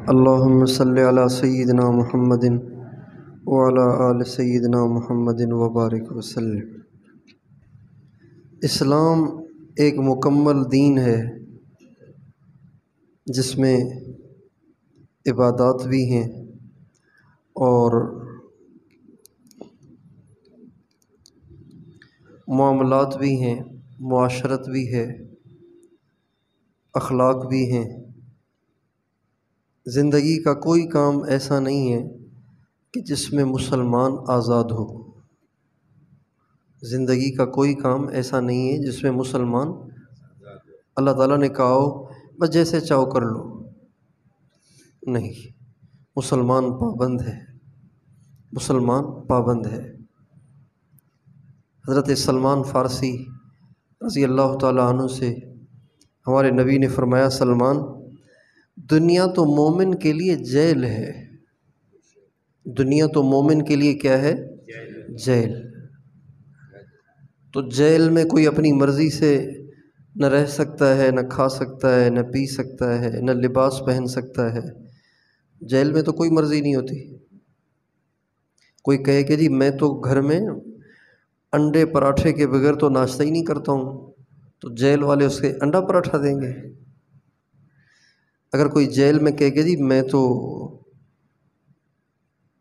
اللہم صلی علی سیدنا محمد وعلی آل سیدنا محمد وبارک وسلم۔ اسلام ایک مکمل دین ہے جس میں عبادات بھی ہیں اور معاملات بھی ہیں، معاشرت بھی ہے، اخلاق بھی ہیں۔ زندگی کا کوئی کام ایسا نہیں ہے کہ جس میں مسلمان آزاد ہو۔ زندگی کا کوئی کام ایسا نہیں ہے جس میں مسلمان، اللہ تعالیٰ نے کہا ہو بس جیسے چاہو کر لو، نہیں، مسلمان پابند ہے، مسلمان پابند ہے۔ حضرت سلمان فارسی رضی اللہ تعالیٰ عنہ سے ہمارے نبی نے فرمایا، سلمان، دنیا تو مومن کے لیے جیل ہے، دنیا تو مومن کے لیے کیا ہے؟ جیل۔ تو جیل میں کوئی اپنی مرضی سے نہ رہ سکتا ہے، نہ کھا سکتا ہے، نہ پی سکتا ہے، نہ لباس پہن سکتا ہے۔ جیل میں تو کوئی مرضی نہیں ہوتی۔ کوئی کہے کہ جی میں تو گھر میں انڈے پراٹھے کے بغیر تو ناشتہ ہی نہیں کرتا ہوں، تو جیل والے اس کے انڈا پراٹھا دیں گے۔ اگر کوئی جیل میں کہے کہ جی میں تو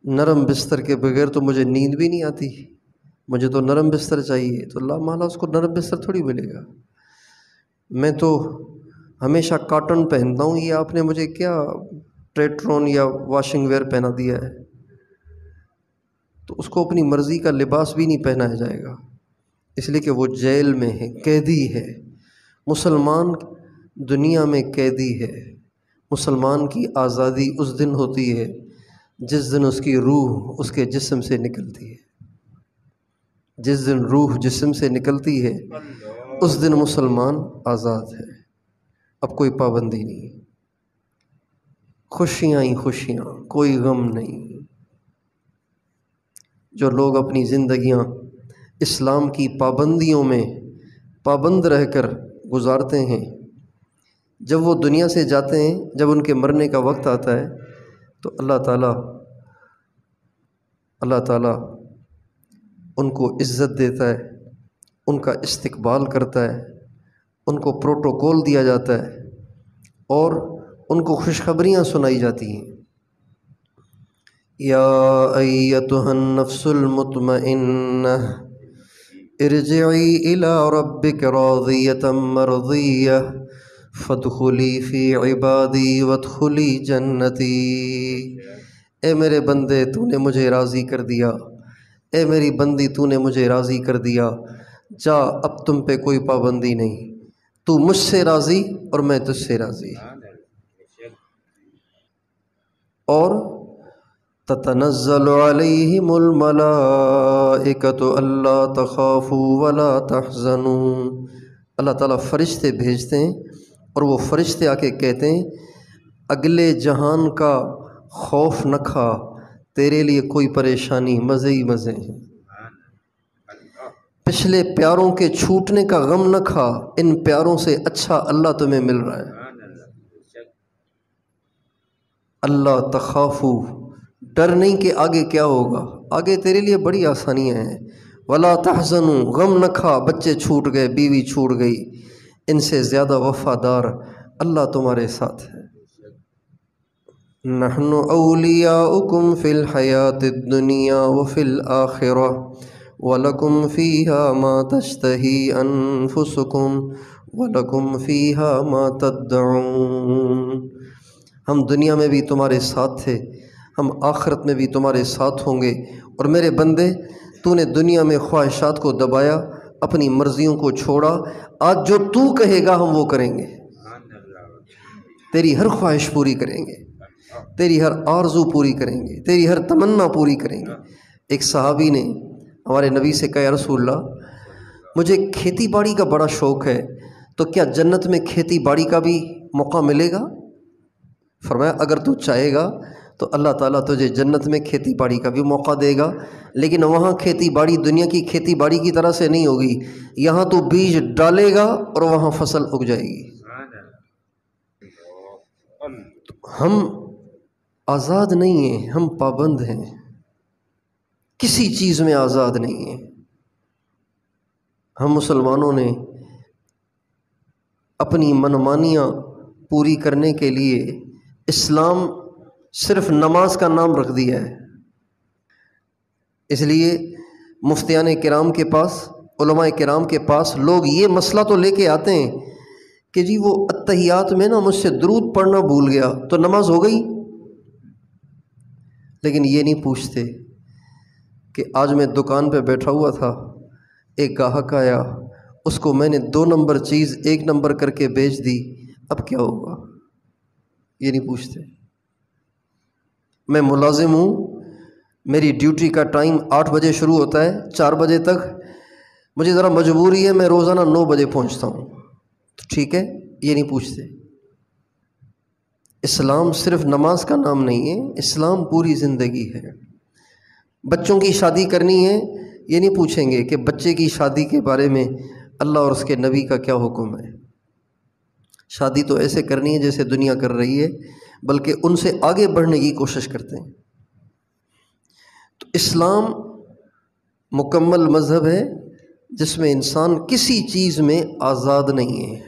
نرم بستر کے بغیر تو مجھے نیند بھی نہیں آتی، مجھے تو نرم بستر چاہیے، تو اللہ مالا اس کو نرم بستر تھوڑی ملے گا۔ میں تو ہمیشہ کاٹن پہنتا ہوں، یہ آپ نے مجھے کیا ٹریٹرون یا واشنگ ویئر پہنا دیا ہے؟ تو اس کو اپنی مرضی کا لباس بھی نہیں پہنایا جائے گا، اس لیے کہ وہ جیل میں ہے، قیدی ہے۔ مسلمان دنیا میں قیدی ہے۔ مسلمان کی آزادی اس دن ہوتی ہے جس دن اس کی روح اس کے جسم سے نکلتی ہے۔ جس دن روح جسم سے نکلتی ہے اس دن مسلمان آزاد ہے، اب کوئی پابندی نہیں، خوشیاں ہی خوشیاں، کوئی غم نہیں۔ جو لوگ اپنی زندگیاں اسلام کی پابندیوں میں پابند رہ کر گزارتے ہیں، جب وہ دنیا سے جاتے ہیں، جب ان کے مرنے کا وقت آتا ہے، تو اللہ تعالیٰ ان کو عزت دیتا ہے، ان کا استقبال کرتا ہے، ان کو پروٹوکول دیا جاتا ہے اور ان کو خوشخبریاں سنائی جاتی ہیں۔ یا ایتھا النفس المطمئنہ ارجعی الی ربک راضیۃ مرضیہ فادخلی فی عبادی وادخلی جنتی۔ اے میرے بندے، تو نے مجھے راضی کر دیا، اے میری بندی، تو نے مجھے راضی کر دیا، جا، اب تم پہ کوئی پابندی نہیں، تو مجھ سے راضی اور میں تجھ سے راضی۔ اور تتنزل علیہم الملائکۃ الا تخافوا ولا تحزنوا، اللہ تعالیٰ فرشتے بھیجتے ہیں اور وہ فرشتے آ کے کہتے ہیں اگلے جہان کا خوف نہ کھا، تیرے لیے کوئی پریشانی، مزے ہی مزے ہیں۔ پچھلے پیاروں کے چھوٹنے کا غم نہ کھا، ان پیاروں سے اچھا اللہ تمہیں مل رہا ہے۔ اللہ تخافو، ڈر نہیں کہ آگے کیا ہوگا، آگے تیرے لیے بڑی آسانیاں ہیں۔ ولا تحزنوا، غم نہ کھا، بچے چھوٹ گئے، بیوی چھوٹ گئی، ان سے زیادہ وفادار اللہ تمہارے ساتھ ہے۔ نحن اولیاؤکم فی الحیاۃ الدنیا وفی الآخرہ وَلَكُمْ فِيهَا مَا تَشْتَهِي أَنفُسُكُمْ وَلَكُمْ فِيهَا مَا تَدَّعُونَ۔ ہم دنیا میں بھی تمہارے ساتھ تھے، ہم آخرت میں بھی تمہارے ساتھ ہوں گے، اور میرے بندے، تو نے دنیا میں خواہشات کو دبایا، اپنی مرضیوں کو چھوڑا، آج جو تو کہے گا ہم وہ کریں گے، تیری ہر خواہش پوری کریں گے، تیری ہر آرزو پوری کریں گے، تیری ہر تمنا پوری کریں گے۔ ایک صحابی نے ہمارے نبی سے کہا، یا رسول اللہ، مجھے کھیتی باڑی کا بڑا شوق ہے، تو کیا جنت میں کھیتی باڑی کا بھی موقع ملے گا؟ فرمایا اگر تو چاہے گا تو اللہ تعالیٰ تجھے جنت میں کھیتی باڑی کا بھی موقع دے گا، لیکن وہاں کھیتی باڑی دنیا کی کھیتی باڑی کی طرح سے نہیں ہوگی، یہاں تو بیج ڈالے گا اور وہاں فصل اگ جائے گی۔ ہم آزاد نہیں ہیں، ہم پابند ہیں، کسی چیز میں آزاد نہیں ہیں۔ ہم مسلمانوں نے اپنی منمانیاں پوری کرنے کے لیے اسلام صرف نماز کا نام رکھ دیا ہے۔ اس لیے مفتیان کرام کے پاس، علماء کرام کے پاس لوگ یہ مسئلہ تو لے کے آتے ہیں کہ جی وہ اتحیات میں نا مجھ سے درود پڑھنا بھول گیا تو نماز ہو گئی، لیکن یہ نہیں پوچھتے کہ آج میں دکان پہ بیٹھا ہوا تھا، ایک گاہک آیا، اس کو میں نے 2 نمبر چیز 1 نمبر کر کے بیچ دی، اب کیا ہوگا؟ یہ نہیں پوچھتے۔ میں ملازم ہوں، میری ڈیوٹی کا ٹائم 8 بجے شروع ہوتا ہے، 4 بجے تک مجھے ذرا مجبوری ہے، میں روزانہ 9 بجے پہنچتا ہوں، تو ٹھیک ہے، یہ نہیں پوچھتے۔ اسلام صرف نماز کا نام نہیں ہے، اسلام پوری زندگی ہے۔ بچوں کی شادی کرنی ہے، یہ نہیں پوچھیں گے کہ بچے کی شادی کے بارے میں اللہ اور اس کے نبی کا کیا حکم ہے۔ شادی تو ایسے کرنی ہے جیسے دنیا کر رہی ہے، بلکہ ان سے آگے بڑھنے کی کوشش کرتے ہیں۔ تو اسلام مکمل مذہب ہے جس میں انسان کسی چیز میں آزاد نہیں ہے۔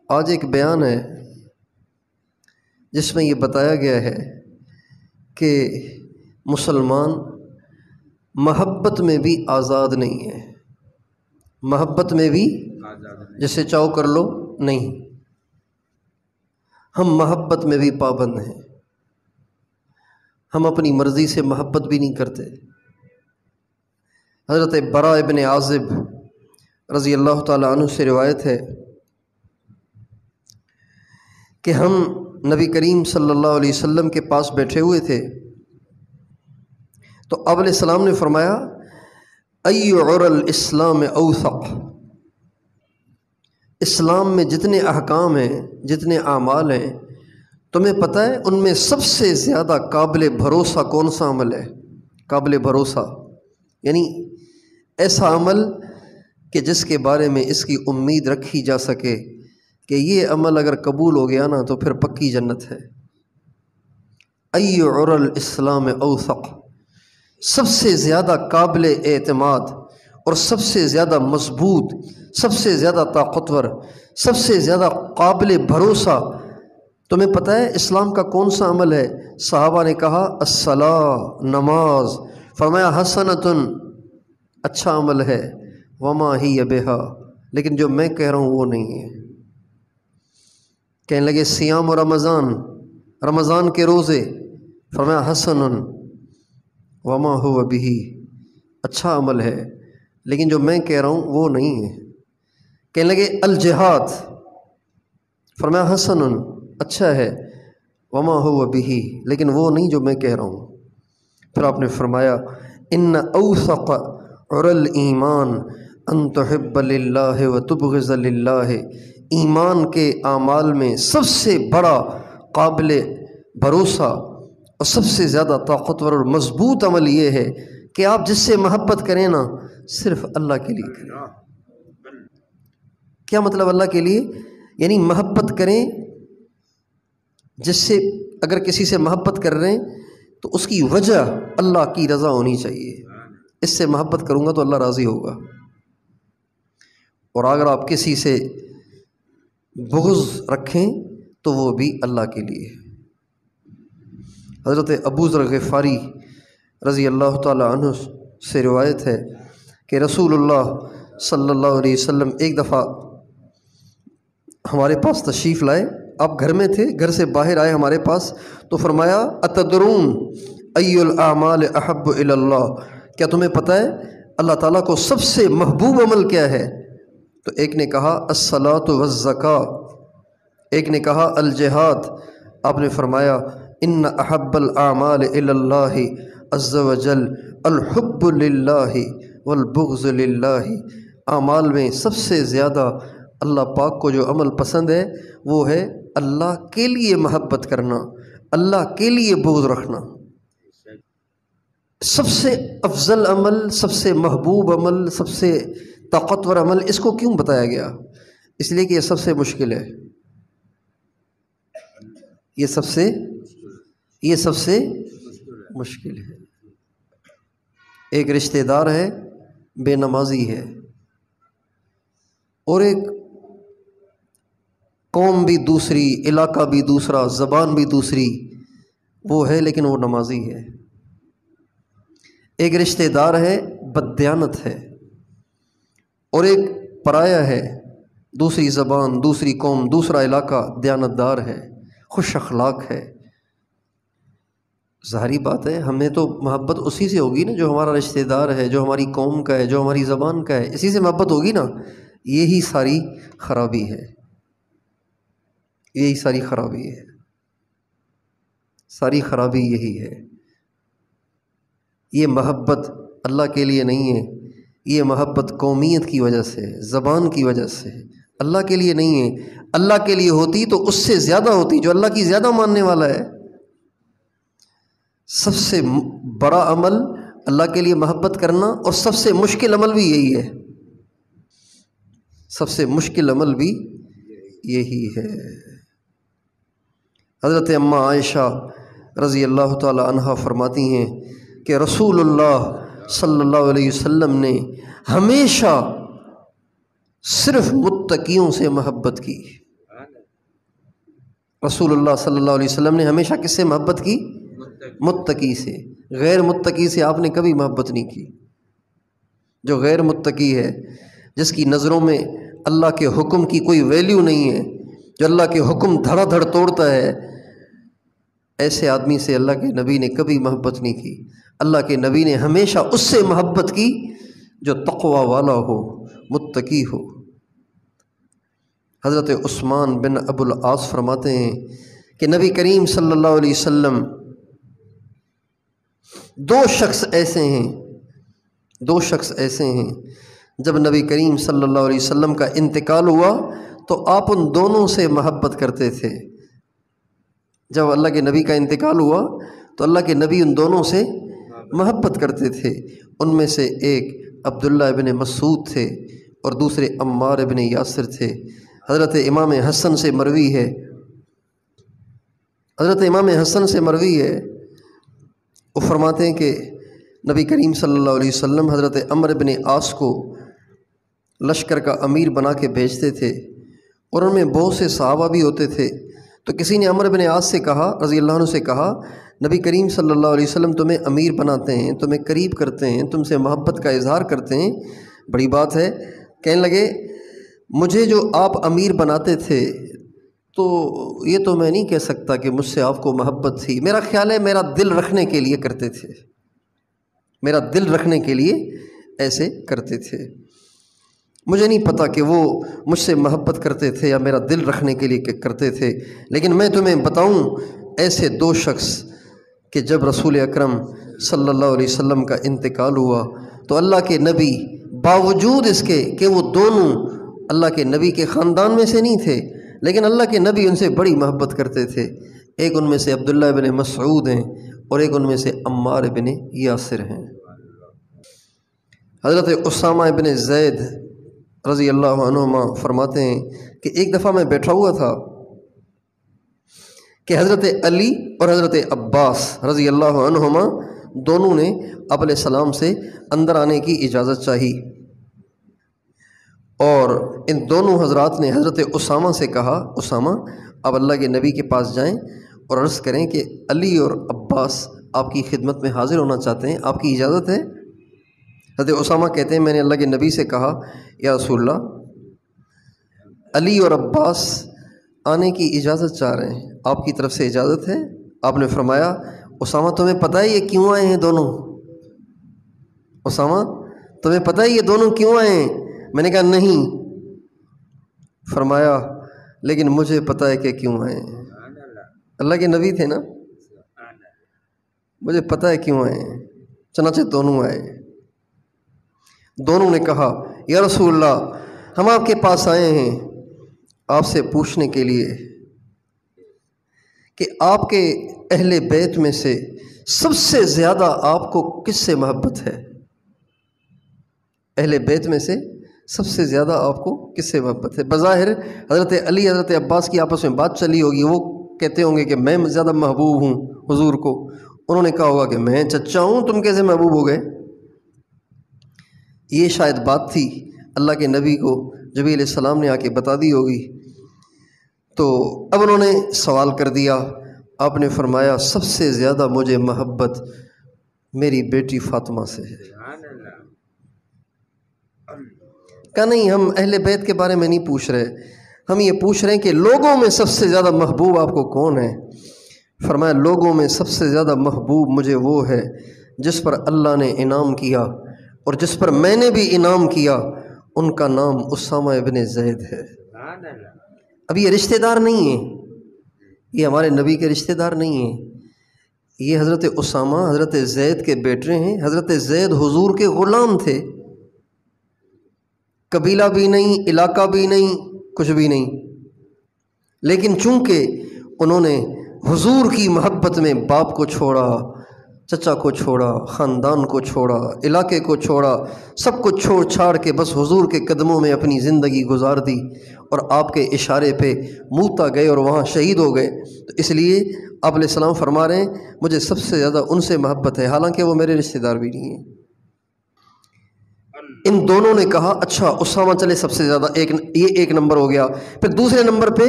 آج ایک بیان ہے جس میں یہ بتایا گیا ہے کہ مسلمان محبت میں بھی آزاد نہیں ہے، محبت میں بھی جیسے چاہو کر لو نہیں، ہم محبت میں بھی پابند ہیں، ہم اپنی مرضی سے محبت بھی نہیں کرتے۔ حضرت براء ابن عازب رضی اللہ تعالیٰ عنہ سے روایت ہے کہ ہم نبی کریم صلی اللہ علیہ وسلم کے پاس بیٹھے ہوئے تھے، تو آپ علیہ السلام نے فرمایا ای عر الاسلام اوثق، اسلام میں جتنے احکام ہیں، جتنے اعمال ہیں، تمہیں پتہ ہے ان میں سب سے زیادہ قابل بھروسہ کون سا عمل ہے؟ قابل بھروسہ یعنی ایسا عمل کہ جس کے بارے میں اس کی امید رکھی جا سکے کہ یہ عمل اگر قبول ہو گیا نا تو پھر پکی جنت ہے۔ ای عر الاسلام اوثق، سب سے زیادہ قابل اعتماد اور سب سے زیادہ مضبوط، سب سے زیادہ طاقتور، سب سے زیادہ قابل بھروسہ تمہیں پتہ ہے اسلام کا کون سا عمل ہے؟ صحابہ نے کہا الصلاۃ، نماز۔ فرمایا حسنۃ، اچھا عمل ہے، وما ہی بہا، لیکن جو میں کہہ رہا ہوں وہ نہیں ہے۔ کہنے لگے صیام و رمضان، رمضان کے روزے۔ فرمایا حسن وما هو به، اچھا عمل ہے، لیکن جو میں کہہ رہا ہوں وہ نہیں ہے۔ کہنے لگے الجہاد، فرمایا حسن، اچھا ہے، وما هو به، لیکن وہ نہیں جو میں کہہ رہا ہوں۔ پھر آپ نے فرمایا ان اوثق عر الایمان ان تحب للہ وتبغض للہ، ایمان کے اعمال میں سب سے بڑا قابل بھروسہ اور سب سے زیادہ طاقتور اور مضبوط عمل یہ ہے کہ آپ جس سے محبت کریں نا صرف اللہ کے لیے کریں۔ کیا مطلب اللہ کے لیے؟ یعنی محبت کریں جس سے، اگر کسی سے محبت کر رہے ہیں تو اس کی وجہ اللہ کی رضا ہونی چاہیے، اس سے محبت کروں گا تو اللہ راضی ہوگا۔ اور اگر آپ کسی سے بغض رکھیں تو وہ بھی اللہ کے لیے۔ حضرت ابو ذر غفاری رضی اللہ تعالی عنہ سے روایت ہے کہ رسول اللہ صلی اللہ علیہ وسلم ایک دفعہ ہمارے پاس تشریف لائے، آپ گھر میں تھے، گھر سے باہر آئے ہمارے پاس، تو فرمایا اتدرون ای الاعمال احب الی اللہ، کیا تمہیں پتہ ہے اللہ تعالیٰ کو سب سے محبوب عمل کیا ہے؟ تو ایک نے کہا الصلاۃ والزکاۃ، ایک نے کہا الجہاد۔ آپ نے فرمایا ان احب الاعمال الی اللہ عز وجل الحب للہ والبغض للہ، اعمال میں سب سے زیادہ اللہ پاک کو جو عمل پسند ہے وہ ہے اللہ کے لیے محبت کرنا، اللہ کے لیے بغض رکھنا۔ سب سے افضل عمل، سب سے محبوب عمل، سب سے طاقتور عمل، اس کو کیوں بتایا گیا؟ اس لیے کہ یہ سب سے مشکل ہے۔ یہ سب سے مشکل ہے۔ ایک رشتہ دار ہے، بے نمازی ہے، اور ایک قوم بھی دوسری، علاقہ بھی دوسرا، زبان بھی دوسری، وہ ہے لیکن وہ نمازی ہے۔ ایک رشتہ دار ہے، بددیانت ہے، اور ایک پرایا ہے، دوسری زبان، دوسری قوم، دوسرا علاقہ، دیانت دار ہے، خوش اخلاق ہے۔ ظاہری بات ہے ہمیں تو محبت اسی سے ہوگی نا جو ہمارا رشتہ دار ہے، جو ہماری قوم کا ہے، جو ہماری زبان کا ہے، اسی سے محبت ہوگی نا۔ یہی ساری خرابی ہے، یہی ساری خرابی ہے، ساری خرابی یہی ہے۔ یہ محبت اللہ کے لیے نہیں ہے، یہ محبت قومیت کی وجہ سے، زبان کی وجہ سے، اللہ کے لیے نہیں ہے۔ اللہ کے لیے ہوتی تو اس سے زیادہ ہوتی، جو اللہ کی زیادہ ماننے والا ہے۔ سب سے بڑا عمل اللہ کے لیے محبت کرنا، اور سب سے مشکل عمل بھی یہی ہے، سب سے مشکل عمل بھی یہی ہے۔ حضرت اماں عائشہ رضی اللہ تعالی عنہا فرماتی ہیں کہ رسول اللہ صلی اللہ علیہ وسلم نے ہمیشہ صرف متقیوں سے محبت کی۔ رسول اللہ صلی اللہ علیہ وسلم نے ہمیشہ کس سے محبت کی؟ متقی سے۔ غیر متقی سے آپ نے کبھی محبت نہیں کی۔ جو غیر متقی ہے، جس کی نظروں میں اللہ کے حکم کی کوئی ویلیو نہیں ہے، جو اللہ کے حکم دھڑا دھڑ توڑتا ہے، ایسے آدمی سے اللہ کے نبی نے کبھی محبت نہیں کی۔ اللہ کے نبی نے ہمیشہ اس سے محبت کی جو تقوی والا ہو، متقی ہو۔ حضرت عثمان بن ابو العاص فرماتے ہیں کہ نبی کریم صلی اللہ علیہ وسلم دو شخص ایسے ہیں جب نبی کریم صلی اللہ علیہ وسلم کا انتقال ہوا تو آپ ان دونوں سے محبت کرتے تھے۔ جب اللہ کے نبی کا انتقال ہوا تو اللہ کے نبی ان دونوں سے محبت کرتے تھے۔ ان میں سے ایک عبداللہ ابن مسعود تھے اور دوسرے عمار ابن یاسر تھے۔ حضرت امام حسن سے مروی ہے، وہ فرماتے ہیں کہ نبی کریم صلی اللہ علیہ وسلم حضرت عمرو بن عاص کو لشکر کا امیر بنا کے بھیجتے تھے، اور ان میں بہت سے صحابہ بھی ہوتے تھے۔ تو کسی نے عمرو بن عاص سے کہا، رضی اللہ عنہ سے کہا، نبی کریم صلی اللہ علیہ وسلم تمہیں امیر بناتے ہیں، تمہیں قریب کرتے ہیں، تم سے محبت کا اظہار کرتے ہیں، بڑی بات ہے۔ کہنے لگے مجھے جو آپ امیر بناتے تھے تو یہ تو میں نہیں کہہ سکتا کہ مجھ سے آپ کو محبت تھی، میرا خیال ہے میرا دل رکھنے کے لیے کرتے تھے، میرا دل رکھنے کے لیے ایسے کرتے تھے۔ مجھے نہیں پتا کہ وہ مجھ سے محبت کرتے تھے یا میرا دل رکھنے کے لیے کرتے تھے، لیکن میں تمہیں بتاؤں ایسے دو شخص کہ جب رسول اکرم صلی اللہ علیہ وسلم کا انتقال ہوا تو اللہ کے نبی باوجود اس کے کہ وہ دونوں اللہ کے نبی کے خاندان میں سے نہیں تھے، لیکن اللہ کے نبی ان سے بڑی محبت کرتے تھے۔ ایک ان میں سے عبداللہ ابن مسعود ہیں اور ایک ان میں سے عمار ابن یاسر ہیں۔ حضرت اسامہ ابن زید رضی اللہ عنہما فرماتے ہیں کہ ایک دفعہ میں بیٹھا ہوا تھا کہ حضرت علی اور حضرت عباس رضی اللہ عنہما دونوں نے آپ علیہ السلام سے اندر آنے کی اجازت چاہی، اور ان دونوں حضرات نے حضرت اسامہ سے کہا، اسامہ آپ اللہ کے نبی کے پاس جائیں اور عرض کریں کہ علی اور عباس آپ کی خدمت میں حاضر ہونا چاہتے ہیں، آپ کی اجازت ہے؟ حضرت اسامہ کہتے ہیں میں نے اللہ کے نبی سے کہا یا رسول اللہ علی اور عباس آنے کی اجازت چاہ رہے ہیں، آپ کی طرف سے اجازت ہے؟ آپ نے فرمایا اسامہ تمہیں پتہ ہے یہ کیوں آئے ہیں دونوں؟ اسامہ تمہیں پتہ ہے یہ دونوں کیوں آئے ہیں؟ میں نے کہا نہیں۔ فرمایا لیکن مجھے پتہ ہے کہ کیوں آئے ہیں، اللہ کے نبی تھے نا، مجھے پتہ ہے کیوں آئے ہیں۔ چنانچہ دونوں آئے، دونوں نے کہا یا رسول اللہ ہم آپ کے پاس آئے ہیں آپ سے پوچھنے کے لیے کہ آپ کے اہل بیت میں سے سب سے زیادہ آپ کو کس سے محبت ہے؟ اہل بیت میں سے سب سے زیادہ آپ کو کس سے محبت ہے؟ بظاہر حضرت علی حضرت عباس کی آپس میں بات چلی ہوگی، وہ کہتے ہوں گے کہ میں زیادہ محبوب ہوں حضور کو، انہوں نے کہا ہوگا کہ میں چچا ہوں، تم کیسے محبوب ہو گئے؟ یہ شاید بات تھی اللہ کے نبی کو جبریل علیہ السلام نے آ کے بتا دی ہوگی۔ تو اب انہوں نے سوال کر دیا، آپ نے فرمایا سب سے زیادہ مجھے محبت میری بیٹی فاطمہ سے ہے۔ کہا نہیں، ہم اہل بیت کے بارے میں نہیں پوچھ رہے، ہم یہ پوچھ رہے ہیں کہ لوگوں میں سب سے زیادہ محبوب آپ کو کون ہے؟ فرمایا لوگوں میں سب سے زیادہ محبوب مجھے وہ ہے جس پر اللہ نے انعام کیا اور جس پر میں نے بھی انعام کیا، ان کا نام اسامہ ابن زید ہے۔ اب یہ رشتہ دار نہیں ہیں، یہ ہمارے نبی کے رشتہ دار نہیں ہیں، یہ حضرت اسامہ حضرت زید کے بیٹے ہیں۔ حضرت زید حضور کے غلام تھے، قبیلہ بھی نہیں، علاقہ بھی نہیں، کچھ بھی نہیں، لیکن چونکہ انہوں نے حضور کی محبت میں باپ کو چھوڑا، چچا کو چھوڑا، خاندان کو چھوڑا، علاقے کو چھوڑا، سب کچھ چھوڑ چھاڑ کے بس حضور کے قدموں میں اپنی زندگی گزار دی اور آپ کے اشارے پہ موتا گئے اور وہاں شہید ہو گئے۔ تو اس لیے آپ علیہ السلام فرما رہے ہیں مجھے سب سے زیادہ ان سے محبت ہے، حالانکہ وہ میرے رشتہ دار بھی نہیں ہیں۔ ان دونوں نے کہا اچھا اسامہ چلے سب سے زیادہ، یہ ایک نمبر ہو گیا۔ پھر دوسرے نمبر پہ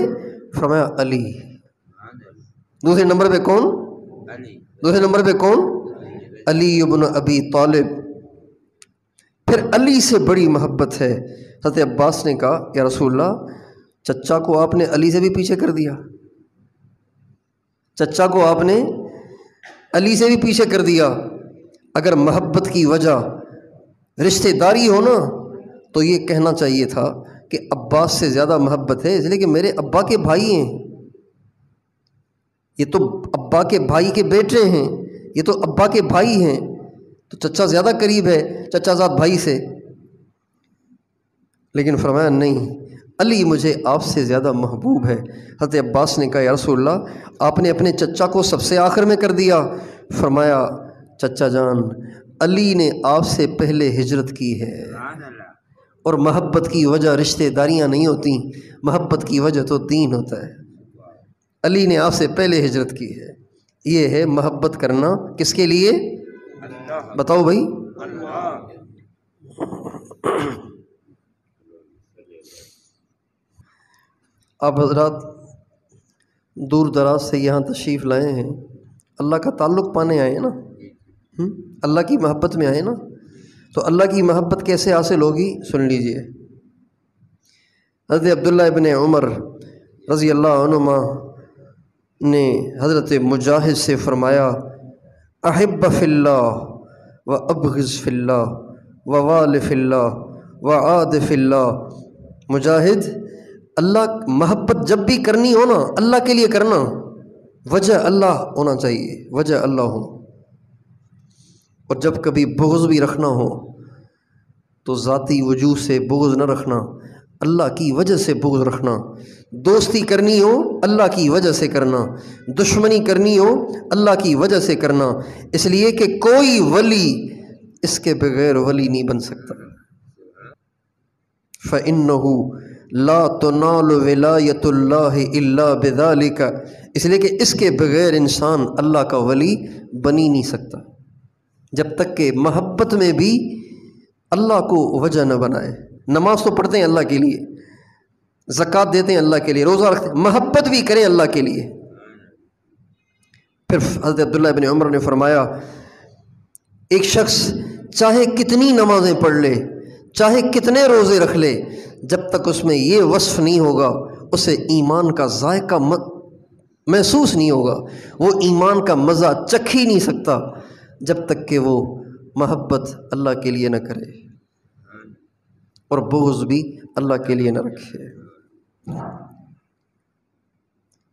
فرمایا علی۔ دوسرے نمبر پہ کون؟ دوسرے نمبر پہ کون؟ علی ابن ابی طالب۔ پھر علی سے بڑی محبت ہے۔ حضرت عباس نے کہا یا رسول اللہ، چچا کو آپ نے علی سے بھی پیچھے کر دیا، چچا کو آپ نے علی سے بھی پیچھے کر دیا۔ اگر محبت کی وجہ رشتہ داری ہو نا تو یہ کہنا چاہیے تھا کہ عباس سے زیادہ محبت ہے، اس لیے کہ میرے ابا کے بھائی ہیں، یہ تو ابا کے بھائی کے بیٹے ہیں، یہ تو ابا کے بھائی ہیں، تو چچا زیادہ قریب ہے چچا زاد بھائی سے۔ لیکن فرمایا نہیں، علی مجھے آپ سے زیادہ محبوب ہے۔ حضرت عباس نے کہا یا رسول اللہ، آپ نے اپنے چچا کو سب سے آخر میں کر دیا۔ فرمایا چچا جان، علی نے آپ سے پہلے ہجرت کی ہے، اور محبت کی وجہ رشتہ داریاں نہیں ہوتی، محبت کی وجہ تو دین ہوتا ہے۔ علی نے آپ سے پہلے ہجرت کی ہے۔ یہ ہے محبت کرنا کس کے لیے؟ بتاؤ بھائی۔ آپ حضرات دور دراز سے یہاں تشریف لائے ہیں، اللہ کا تعلق پانے آئے ہیں نا، اللہ کی محبت میں آئے نا، تو اللہ کی محبت کیسے حاصل ہوگی سن لیجئے۔ حضرت عبداللہ ابن عمر رضی اللہ عنہما نے حضرت مجاہد سے فرمایا احب فی اللہ و ابغض فی اللہ و وال فی اللہ و عاد فی اللہ۔ مجاہد، اللہ محبت جب بھی کرنی ہو نا اللہ کے لیے کرنا، وجہ اللہ ہونا چاہیے، وجہ اللہ ہو، اور جب کبھی بغض بھی رکھنا ہو تو ذاتی وجوہ سے بغض نہ رکھنا، اللہ کی وجہ سے بغض رکھنا۔ دوستی کرنی ہو اللہ کی وجہ سے کرنا، دشمنی کرنی ہو اللہ کی وجہ سے کرنا، اس لیے کہ کوئی ولی اس کے بغیر ولی نہیں بن سکتا۔ فَإِنَّهُ لَا تُنَالُ وِلَایَةُ اللَّهِ إِلَّا بِذَلِكَ، اس لیے کہ اس کے بغیر انسان اللہ کا ولی بنی نہیں سکتا، جب تک کہ محبت میں بھی اللہ کو وجہ نہ بنائے۔ نماز تو پڑھتے ہیں اللہ کے لیے، زکوٰۃ دیتے ہیں اللہ کے لیے، روزہ رکھتے ہیں، محبت بھی کریں اللہ کے لیے۔ پھر حضرت عبداللہ ابن عمر نے فرمایا ایک شخص چاہے کتنی نمازیں پڑھ لے، چاہے کتنے روزے رکھ لے، جب تک اس میں یہ وصف نہیں ہوگا اسے ایمان کا ذائقہ محسوس نہیں ہوگا، وہ ایمان کا مزہ چکھ ہی نہیں سکتا جب تک کہ وہ محبت اللہ کے لیے نہ کرے اور بغض بھی اللہ کے لیے نہ رکھے۔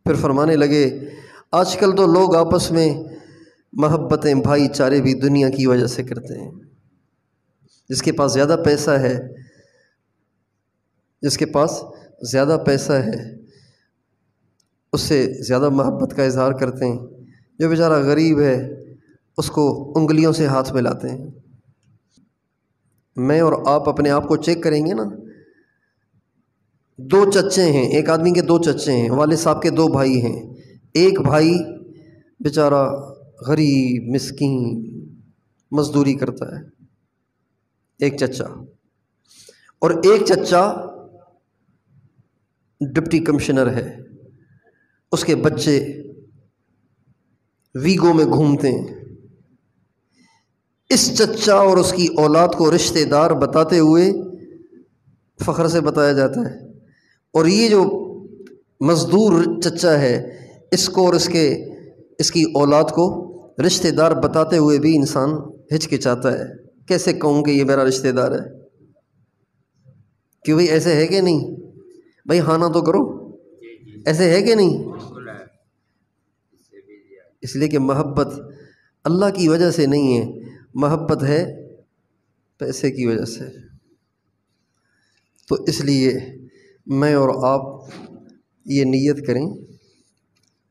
پھر فرمانے لگے آج کل تو لوگ آپس میں محبتیں بھائی چارے بھی دنیا کی وجہ سے کرتے ہیں، جس کے پاس زیادہ پیسہ ہے، جس کے پاس زیادہ پیسہ ہے اس سے زیادہ محبت کا اظہار کرتے ہیں، جو بیچارہ غریب ہے اس کو انگلیوں سے ہاتھ ملاتے ہیں۔ میں اور آپ اپنے آپ کو چیک کریں گے نا، دو چچے ہیں، ایک آدمی کے دو چچے ہیں، والد صاحب کے دو بھائی ہیں، ایک بھائی بیچارہ غریب مسکین مزدوری کرتا ہے، ایک چچا، اور ایک چچا ڈپٹی کمشنر ہے، اس کے بچے ویگو میں گھومتے ہیں۔ اس چچا اور اس کی اولاد کو رشتہ دار بتاتے ہوئے فخر سے بتایا جاتا ہے، اور یہ جو مزدور چچا ہے اس کو اور اس کی اولاد کو رشتہ دار بتاتے ہوئے بھی انسان ہچکچاتا ہے، کیسے کہوں کہ یہ میرا رشتہ دار ہے؟ کہ بھئی ایسے ہے کہ نہیں؟ بھئی ہاں نہ تو کرو، ایسے ہے کہ نہیں؟ اس لیے کہ محبت اللہ کی وجہ سے نہیں ہے، محبت ہے پیسے کی وجہ سے۔ تو اس لیے میں اور آپ یہ نیت کریں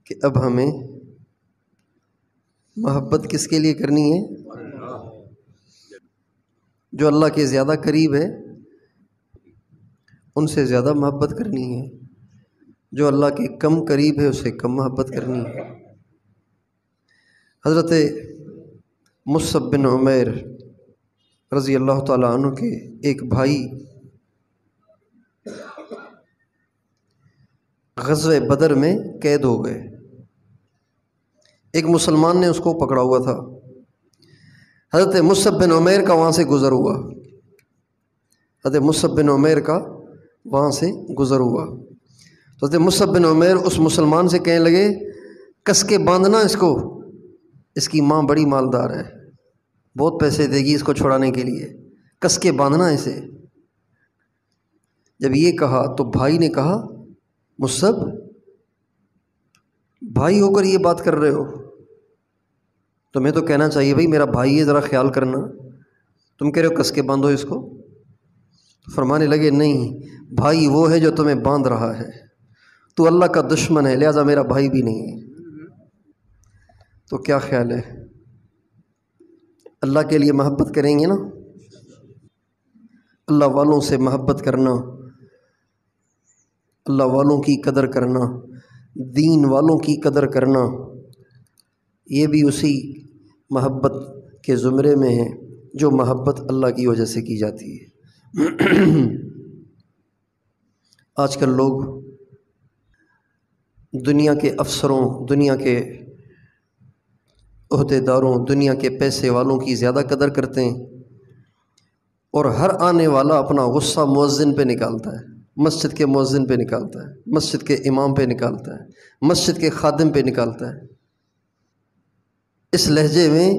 کہ اب ہمیں محبت کس کے لیے کرنی ہے؟ جو اللہ کے زیادہ قریب ہے ان سے زیادہ محبت کرنی ہے، جو اللہ کے کم قریب ہے اسے کم محبت کرنی ہے۔ حضرت مصعب بن عمیر رضی اللہ تعالیٰ عنہ کے ایک بھائی غزوہ بدر میں قید ہو گئے، ایک مسلمان نے اس کو پکڑا ہوا تھا، حضرت مصعب بن عمیر کا وہاں سے گزر ہوا، حضرت مصعب بن عمیر کا وہاں سے گزر ہوا، تو حضرت مصعب بن عمیر اس مسلمان سے کہنے لگے کس کے باندھنا اس کو، اس کی ماں بڑی مالدار ہے، بہت پیسے دے گی اس کو چھڑانے کے لیے، کس کے باندھنا اسے۔ جب یہ کہا تو بھائی نے کہا مصعب بھائی ہو کر یہ بات کر رہے ہو، تمہیں تو کہنا چاہیے بھائی میرا بھائی ہے ذرا خیال کرنا، تم کہہ رہے ہو کس کے باندھو اس کو۔ فرمانے لگے نہیں، بھائی وہ ہے جو تمہیں باندھ رہا ہے، تو اللہ کا دشمن ہے لہذا میرا بھائی بھی نہیں ہے۔ تو کیا خیال ہے، اللہ کے لیے محبت کریں گے نا؟ اللہ والوں سے محبت کرنا، اللہ والوں کی قدر کرنا، دین والوں کی قدر کرنا، یہ بھی اسی محبت کے زمرے میں ہے جو محبت اللہ کی وجہ سے کی جاتی ہے۔ آج کل لوگ دنیا کے افسروں، دنیا کے عہدے داروں، دنیا کے پیسے والوں کی زیادہ قدر کرتے ہیں، اور ہر آنے والا اپنا غصہ مؤذن پہ نکالتا ہے، مسجد کے مؤذن پہ نکالتا ہے، مسجد کے امام پہ نکالتا ہے، مسجد کے خادم پہ نکالتا ہے، اس لہجے میں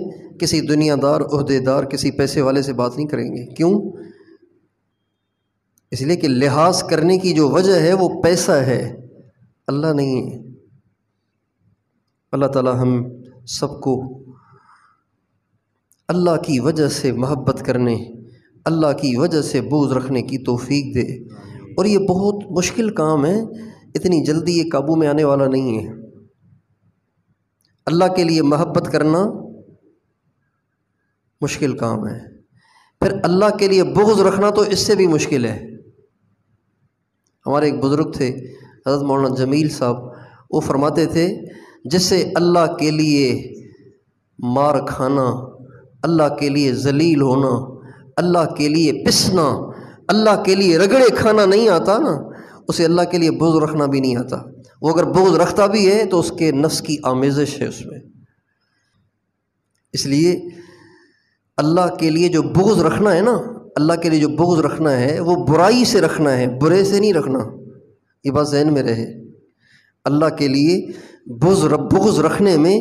کسی دنیا دار، عہدے دار، کسی پیسے والے سے بات نہیں کریں گے۔ کیوں؟ اس لیے کہ لحاظ کرنے کی جو وجہ ہے وہ پیسہ ہے، اللہ نہیں ہے۔ اللہ تعالی ہم سب کو اللہ کی وجہ سے محبت کرنے، اللہ کی وجہ سے بغض رکھنے کی توفیق دے، اور یہ بہت مشکل کام ہے، اتنی جلدی یہ قابو میں آنے والا نہیں ہے۔ اللہ کے لیے محبت کرنا مشکل کام ہے، پھر اللہ کے لیے بغض رکھنا تو اس سے بھی مشکل ہے۔ ہمارے ایک بزرگ تھے حضرت مولانا جمیل صاحب، وہ فرماتے تھے جس سے اللہ کے لیے مار کھانا، اللہ کے لیے ذلیل ہونا، اللہ کے لیے پسنا، اللہ کے لیے رگڑے کھانا نہیں آتا نا، اسے اللہ کے لیے بغض رکھنا بھی نہیں آتا۔ وہ اگر بغض رکھتا بھی ہے تو اس کے نفس کی آمیزش ہے اس میں۔ اس لیے اللہ کے لیے جو بغض رکھنا ہے نا، اللہ کے لیے جو بغض رکھنا ہے وہ برائی سے رکھنا ہے، برے سے نہیں رکھنا، یہ بات ذہن میں رہے۔ اللہ کے لیے بغض رکھنے میں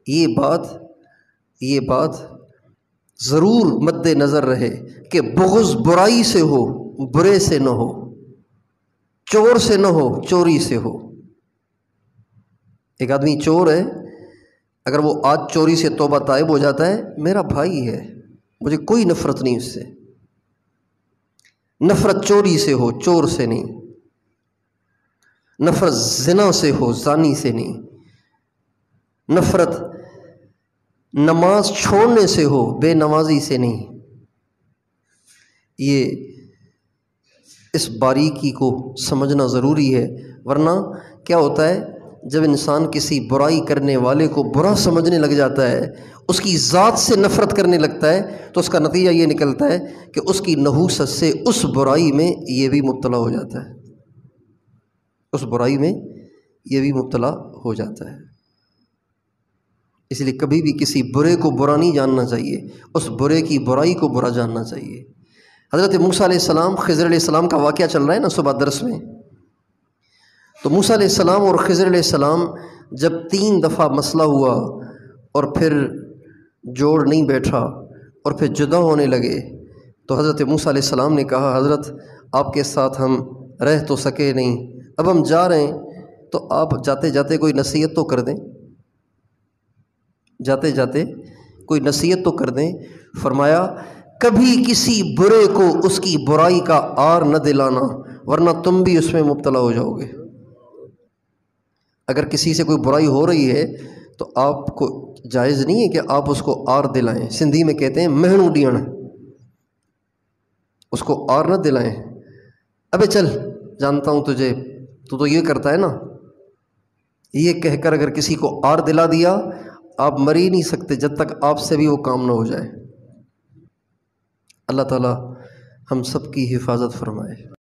یہ بات ضرور مد نظر رہے کہ بغض برائی سے ہو، برے سے نہ ہو، چور سے نہ ہو، چوری سے ہو۔ ایک آدمی چور ہے، اگر وہ آج چوری سے توبہ طائب ہو جاتا ہے، میرا بھائی ہے، مجھے کوئی نفرت نہیں اس سے۔ نفرت چوری سے ہو، چور سے نہیں، نفرت زنا سے ہو، زانی سے نہیں، نفرت نماز چھوڑنے سے ہو، بے نمازی سے نہیں۔ یہ اس باریکی کو سمجھنا ضروری ہے، ورنہ کیا ہوتا ہے جب انسان کسی برائی کرنے والے کو برا سمجھنے لگ جاتا ہے، اس کی ذات سے نفرت کرنے لگتا ہے، تو اس کا نتیجہ یہ نکلتا ہے کہ اس کی نحوست سے اس برائی میں یہ بھی مبتلا ہو جاتا ہے، اس برائی میں یہ بھی مبتلا ہو جاتا ہے۔ اس لیے کبھی بھی کسی برے کو برا نہیں جاننا چاہیے، اس برے کی برائی کو برا جاننا چاہیے۔ حضرت موسیٰ علیہ السلام، خضر علیہ السلام کا واقعہ چل رہا ہے نا صبح درس میں، تو موسیٰ علیہ السلام اور خضر علیہ السلام جب 3 دفعہ مسئلہ ہوا اور پھر جوڑ نہیں بیٹھا اور پھر جدا ہونے لگے، تو حضرت موسیٰ علیہ السلام نے کہا حضرت آپ کے ساتھ ہم رہ تو سکے نہیں، اب ہم جا رہے ہیں تو آپ جاتے جاتے کوئی نصیحت تو کر دیں، جاتے جاتے کوئی نصیحت تو کر دیں۔ فرمایا کبھی کسی برے کو اس کی برائی کا عار نہ دلانا، ورنہ تم بھی اس میں مبتلا ہو جاؤ گے۔ اگر کسی سے کوئی برائی ہو رہی ہے تو آپ کو جائز نہیں ہے کہ آپ اس کو عار دلائیں۔ سندھی میں کہتے ہیں مہنو ڈیڑھ، اس کو عار نہ دلائیں۔ ابے چل جانتا ہوں تجھے، تو یہ کرتا ہے نا، یہ کہہ کر اگر کسی کو عار دلا دیا، آپ مر ہی نہیں سکتے جب تک آپ سے بھی وہ کام نہ ہو جائے۔ اللہ تعالی ہم سب کی حفاظت فرمائے۔